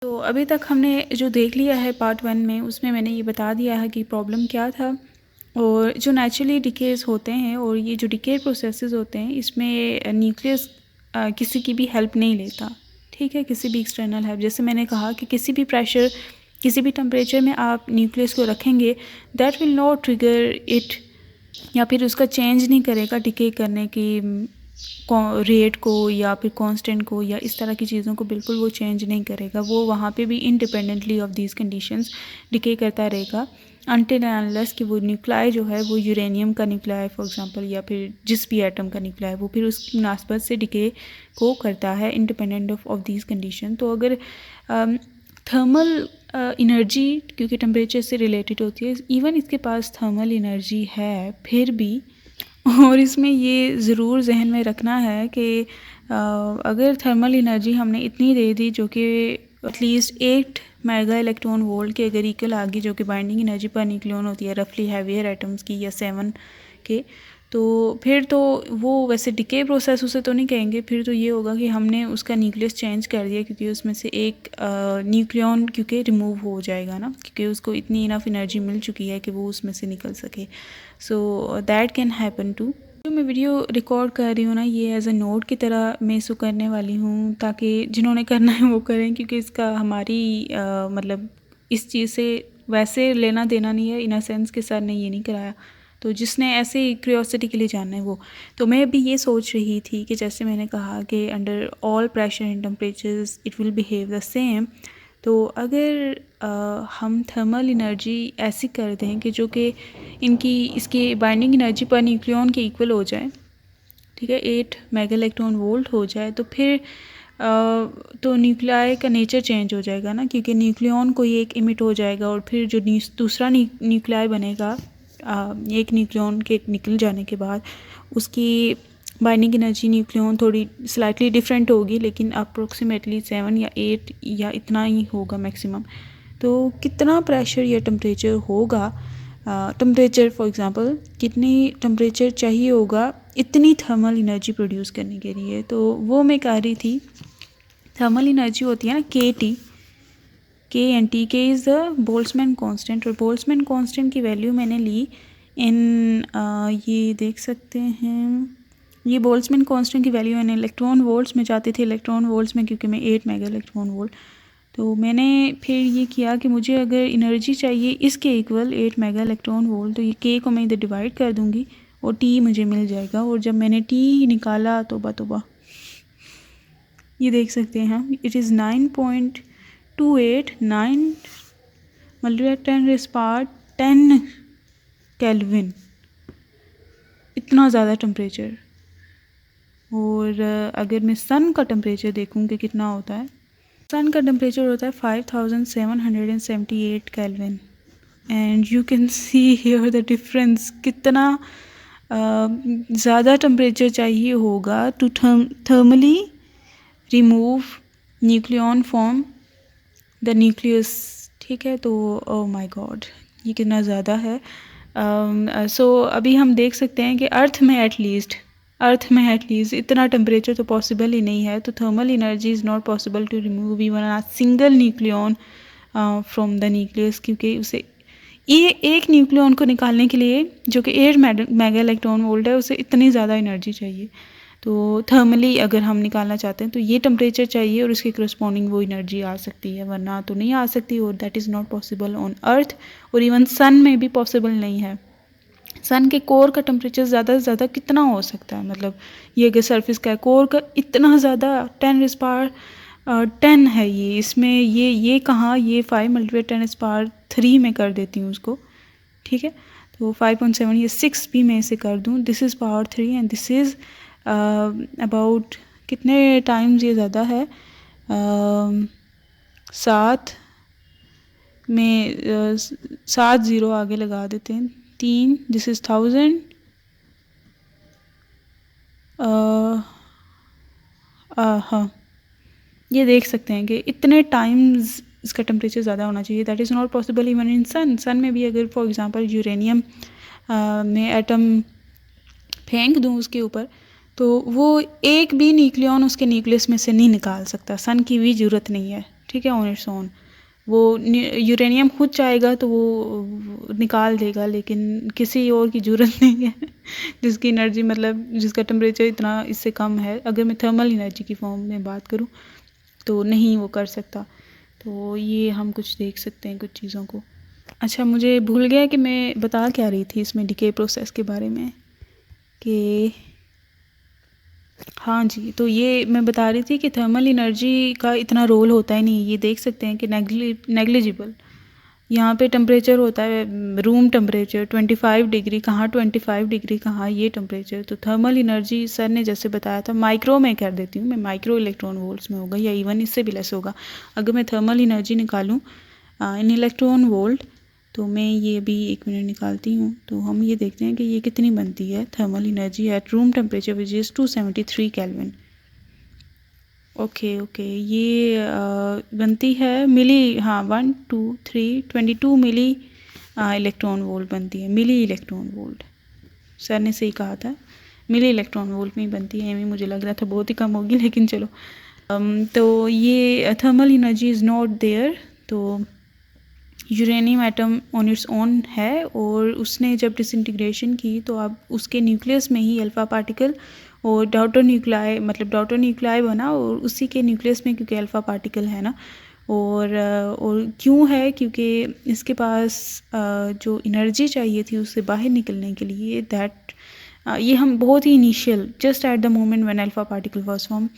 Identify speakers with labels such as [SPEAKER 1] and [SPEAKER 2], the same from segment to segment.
[SPEAKER 1] तो अभी तक हमने जो देख लिया है पार्ट 1 में, उसमें मैंने ये बता दिया है कि प्रॉब्लम क्या था और जो नेचुरली डिकेज होते हैं और ये जो डिके प्रोसेसेस होते हैं इसमें न्यूक्लियस किसी की भी हेल्प नहीं लेता, ठीक है, किसी भी एक्सटर्नल हेल्प। जैसे मैंने कहा कि किसी भी प्रेशर, किसी भी टेम्परेचर में आप न्यूक्लियस को रखेंगे, that will not trigger it, या फिर उसका चेंज नहीं करेगा डिके करने की रेट को या फिर कांस्टेंट को या इस तरह की चीज़ों को, बिल्कुल वो चेंज नहीं करेगा। वो वहाँ पे भी independently of these conditions decay करता रहेगा अनटिल एंड अनलेस कि वो न्यूक्लियाई जो है वो यूरेनियम का न्यूक्लियाई फॉर एग्जांपल या फिर जिस भी एटम का न्यूक्लियाई वो फिर उस मुनासबत से डिके को करता है इंडिपेंडेंट ऑफ दीज कंडीशन। तो अगर थर्मल एनर्जी क्योंकि टेम्परेचर से रिलेटेड होती है, इवन इसके पास थर्मल एनर्जी है फिर भी, और इसमें ये ज़रूर जहन में रखना है कि अगर थर्मल एनर्जी हमने इतनी दे दी जो कि एटलीस्ट 8 मेगा इलेक्ट्रॉन वोल्ट के अगर इक्वल आ गई, जो कि बाइंडिंग एनर्जी पर न्यूक्लियन होती है रफली हैवियर एटम्स की या 7 के, तो फिर तो वो वैसे डिके प्रोसेस उसे तो नहीं कहेंगे, फिर तो ये होगा कि हमने उसका न्यूक्लियस चेंज कर दिया क्योंकि उसमें से एक न्यूक्लियन क्योंकि रिमूव हो जाएगा ना, क्योंकि उसको इतनी इनफ एनर्जी मिल चुकी है कि वो उसमें से निकल सके। So that can happen to. जो मैं वीडियो रिकॉर्ड कर रही हूँ ना, ये एज अ नोट की तरह मैं इसको करने वाली हूँ ताकि जिन्होंने करना है वो करें, क्योंकि इसका हमारी मतलब इस चीज़ से वैसे लेना देना नहीं है, इन अ सेंस के सर ने ये नहीं कराया, तो जिसने ऐसे क्यूरियोसिटी के लिए जानना है वो। तो मैं भी ये सोच रही थी कि जैसे मैंने कहा कि under all pressure and temperatures it will behave the same, तो अगर हम थर्मल एनर्जी ऐसी कर दें कि जो कि इनकी इसकी बाइंडिंग एनर्जी पर न्यूक्लियन के इक्वल हो जाए, ठीक है, 8 मेगा इलेक्ट्रॉन वोल्ट हो जाए, तो फिर तो न्यूक्लियाई का नेचर चेंज हो जाएगा ना, क्योंकि न्यूक्लियन कोई एक इमिट हो जाएगा और फिर जो दूसरा न्यूक्लियाई बनेगा एक न्यूक्लियन के निकल जाने के बाद उसकी बाइंडिंग एनर्जी न्यूक्लियन थोड़ी स्लाइटली डिफरेंट होगी, लेकिन अप्रोक्सीमेटली 7 या 8 या इतना ही होगा मैक्सिमम। तो कितना प्रेशर या टेम्परेचर होगा, टेम्परेचर फॉर एग्जांपल कितनी टेम्परेचर चाहिए होगा इतनी थर्मल एनर्जी प्रोड्यूस करने के लिए, तो वो मैं कह रही थी थर्मल एनर्जी होती है ना के एन टी। के इज़ द बोल्ट्जमैन कांस्टेंट, और बोल्ट्जमैन कांस्टेंट की वैल्यू मैंने ली इन ये देख सकते हैं, ये बोल्ट्जमैन कांस्टेंट की वैल्यू इन इलेक्ट्रॉन वोल्ट्स में जाती थी, इलेक्ट्रॉन वोल्ट्स में क्योंकि मैं 8 मेगा इलेक्ट्रॉन वोल्ट, तो मैंने फिर ये किया कि मुझे अगर एनर्जी चाहिए इसके इक्वल 8 मेगा इलेक्ट्रॉन वोल्ट, तो ये के को मैं इधर डिवाइड कर दूँगी और टी मुझे मिल जाएगा। और जब मैंने टी निकाला तोबा ये देख सकते हैं हम, इट इज़ 9.289 × 10 केल्विन, इतना ज़्यादा टेम्परेचर। और अगर मैं सन का टेम्परेचर देखूँ कि कितना होता है, सन का टेम्परेचर होता है 5778 kelvin, and you can see here the difference, कितना ज़्यादा टेम्परेचर चाहिए होगा to thermally remove nucleon from the nucleus, ठीक है। तो ओ माय गॉड ये कितना ज़्यादा है। सो अभी हम देख सकते हैं कि अर्थ में एटलीस्ट इतना टेम्परेचर तो पॉसिबल ही नहीं है, तो thermal energy is not possible to remove even a single nucleon from the nucleus, क्योंकि उसे ये एक न्यूक्लियन को निकालने के लिए जो कि 8 मेगा इलेक्ट्रॉन वोल्ट है, उसे इतनी ज़्यादा एनर्जी चाहिए। तो थर्मली अगर हम निकालना चाहते हैं तो ये टेम्परेचर चाहिए और उसके करस्पॉन्डिंग वो एनर्जी आ सकती है, वरना तो नहीं आ सकती, और that is not possible on earth, और इवन सन में भी पॉसिबल नहीं है। सन के कोर का टेम्परेचर ज़्यादा से ज़्यादा कितना हो सकता है, मतलब ये अगर सरफेस का कोर का इतना ज़्यादा 10 है ये, इसमें ये कहाँ, ये 5 × 10⁻³ में कर देती हूँ उसको, ठीक है। तो 5.7 ये 6 भी मैं इसे कर दूँ, this is power 3 and this is about कितने टाइम्स ये ज़्यादा है, 7 में 7 ज़ीरो आगे लगा देते हैं, 3, दिस इज़ 1000, हाँ ये देख सकते हैं कि इतने टाइम्स इसका टेम्परेचर ज़्यादा होना चाहिए। That is not possible even in sun में भी अगर फॉर एग्जांपल यूरेनियम में एटम फेंक दूँ उसके ऊपर, तो वो एक भी न्यूक्लियन उसके न्यूक्लियस में से नहीं निकाल सकता, सन की भी ज़रूरत नहीं है, ठीक है, ऑन इट्स ओन। वो यूरेनियम खुद चाहेगा तो वो निकाल देगा, लेकिन किसी और की ज़रूरत नहीं है जिसकी एनर्जी मतलब जिसका टेम्परेचर इतना इससे कम है। अगर मैं थर्मल एनर्जी की फॉर्म में बात करूँ तो नहीं वो कर सकता। तो ये हम कुछ देख सकते हैं कुछ चीज़ों को। अच्छा, मुझे भूल गया कि मैं बता क्या रही थी इसमें डिके प्रोसेस के बारे में, कि हाँ जी, तो ये मैं बता रही थी कि थर्मल एनर्जी का इतना रोल होता ही नहीं। ये देख सकते हैं कि नेग्लिजिबल। यहाँ पे टेम्परेचर होता है रूम टेम्परेचर 25 डिग्री, कहाँ 25 डिग्री, कहाँ ये टेम्परेचर। तो थर्मल एनर्जी सर ने जैसे बताया था, माइक्रो में कर देती हूँ मैं, माइक्रो इलेक्ट्रॉन वोल्ट्स में होगा या इवन इससे भी लेस होगा। अगर मैं थर्मल एनर्जी निकालूँ इन इलेक्ट्रॉन वोल्ट, तो मैं ये अभी 1 मिनट निकालती हूँ। तो हम ये देखते हैं कि ये कितनी बनती है thermal energy at room temperature which is 273 kelvin. Okay, ये बनती है मिली, हाँ 1 2 3 22 मिली इलेक्ट्रॉन वोल्ट बनती है, मिली इलेक्ट्रॉन वोल्ट। सर ने सही कहा था, मिली इलेक्ट्रॉन वोल्ट में ही बनती है। मुझे लग रहा था बहुत ही कम होगी, लेकिन चलो। तो ये thermal energy is not there. तो uranium atom on its own है, और उसने जब डिसइंटीग्रेशन की तो अब उसके न्यूक्लियस में ही अल्फ़ा पार्टिकल और डॉटर न्यूक्लाई, मतलब डॉटर न्यूक्लाई बना, और उसी के न्यूक्लियस में क्योंकि अल्फ़ा पार्टिकल है ना, और क्यों है, क्योंकि इसके पास जो एनर्जी चाहिए थी उससे बाहर निकलने के लिए, दैट ये हम बहुत ही initial just at the moment when alpha particle was form.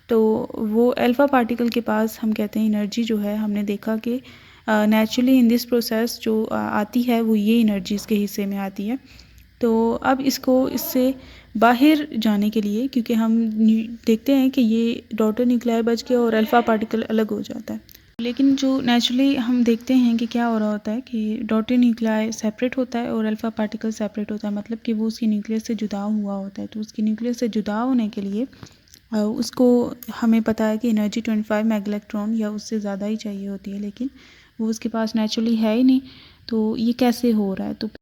[SPEAKER 1] तो वो अल्फ़ा पार्टिकल के पास हम कहते हैं एनर्जी जो है, हमने देखा कि नेचुरली इन दिस प्रोसेस जो आती है वो ये एनर्जी इसके हिस्से में आती है। तो अब इसको इससे बाहर जाने के लिए, क्योंकि हम देखते हैं कि ये डॉटर न्यूक्लियर बच गया और अल्फ़ा पार्टिकल अलग हो जाता है, लेकिन जो नेचुरली हम देखते हैं कि क्या हो रहा होता है कि डॉटर न्यूक्लियर सेपरेट होता है और अल्फ़ा पार्टिकल सेपरेट होता है, मतलब कि वो उसकी न्यूक्लियस से जुदा हुआ होता है। तो उसकी न्यूक्लियस से जुदा होने के लिए उसको हमें पता है कि एनर्जी 25 मेगा इलेक्ट्रॉन या उससे ज़्यादा ही चाहिए होती है, लेकिन वो उसके पास नेचुरली है ही नहीं। तो ये कैसे हो रहा है? तो